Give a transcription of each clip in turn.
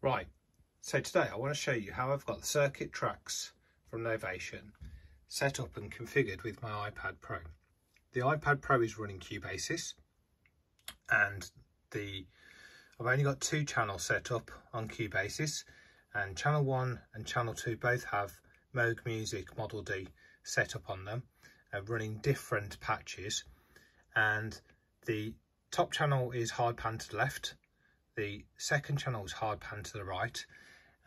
Right, so today I want to show you how I've got the circuit tracks from Novation set up and configured with my iPad Pro. The iPad Pro is running Cubasis, and I've only got 2 channels set up on Cubasis, and channel 1 and channel 2 both have Moog Music Model D set up on them, running different patches, and the top channel is hard pan to the left, the second channel is hard pan to the right,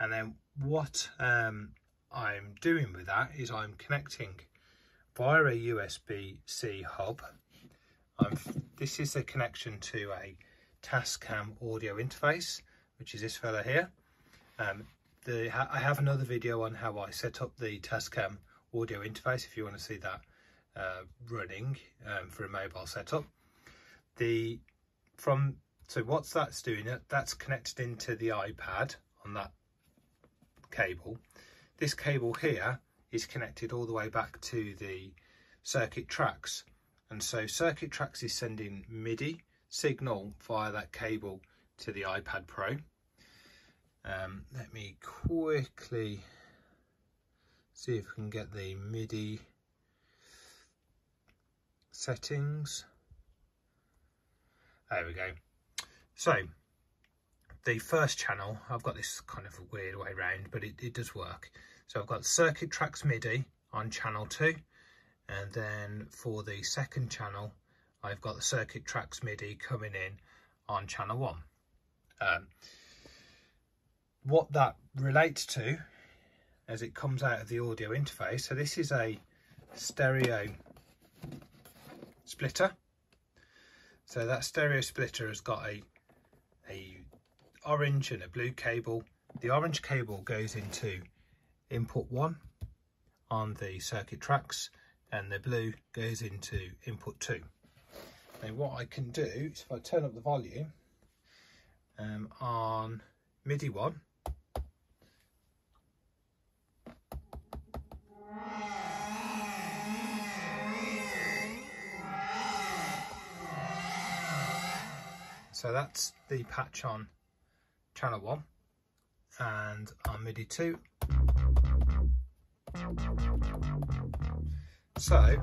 and then what I'm doing with that is I'm connecting via a USB-C hub. This is a connection to a Tascam audio interface, which is this fella here. I have another video on how I set up the Tascam audio interface if you want to see that running for a mobile setup. So what that's doing, that's connected into the iPad on that cable. This cable here is connected all the way back to the circuit tracks, and so circuit tracks is sending MIDI signal via that cable to the iPad Pro. Let me quickly see if we can get the MIDI settings. There we go. So the first channel, I've got this kind of a weird way around, but it does work. So I've got circuit tracks MIDI on channel 2, and then for the second channel I've got the circuit tracks MIDI coming in on channel 1. What that relates to as it comes out of the audio interface, so this is a stereo splitter. So that stereo splitter has got a orange and a blue cable. The orange cable goes into input 1 on the circuit tracks, and the blue goes into input 2. Now what I can do is if I turn up the volume on MIDI 1, so that's the patch on channel 1, and on MIDI 2. So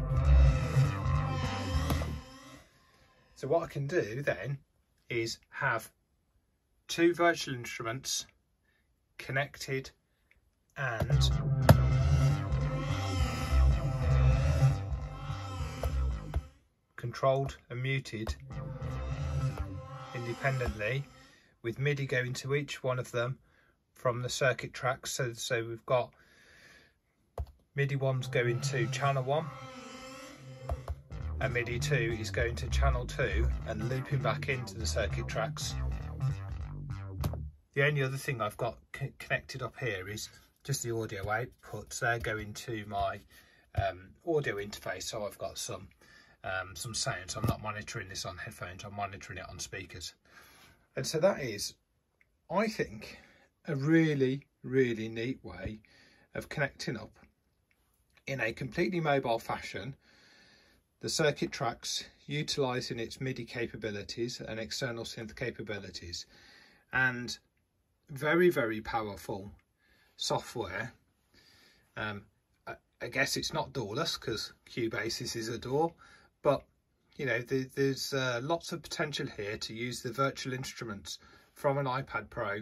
what I can do then is have 2 virtual instruments connected and controlled and muted independently, with MIDI going to each one of them from the circuit tracks. So we've got MIDI 1's going to channel 1, and MIDI 2 is going to channel 2 and looping back into the circuit tracks. The only other thing I've got connected up here is just the audio outputs. They're going to my audio interface, so I've got some sound. So I'm not monitoring this on headphones, I'm monitoring it on speakers. And so that is, I think, a really, really neat way of connecting up in a completely mobile fashion the circuit tracks, utilising its MIDI capabilities and external synth capabilities, and very, very powerful software. I guess it's not doorless because Cubasis is a door, but you know, there's lots of potential here to use the virtual instruments from an iPad Pro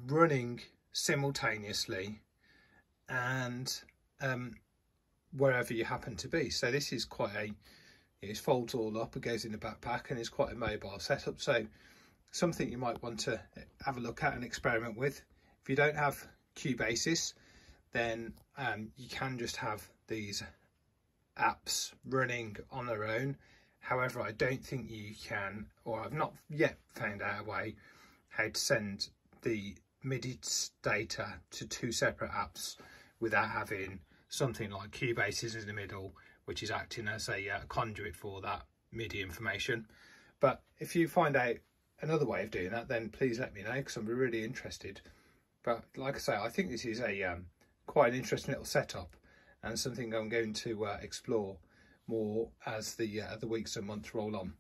running simultaneously and wherever you happen to be. So this is quite it folds all up, it goes in the backpack, and it's quite a mobile setup. So something you might want to have a look at and experiment with. If you don't have Cubasis, then you can just have these apps running on their own. However, I don't think you can, or I've not yet found out a way how to send the MIDI data to 2 separate apps without having something like Cubasis in the middle, which is acting as a conduit for that MIDI information. But if you find out another way of doing that, then please let me know, because I'm really interested. But like I say, I think this is a quite an interesting little setup, and something I'm going to explore more as the weeks and months roll on.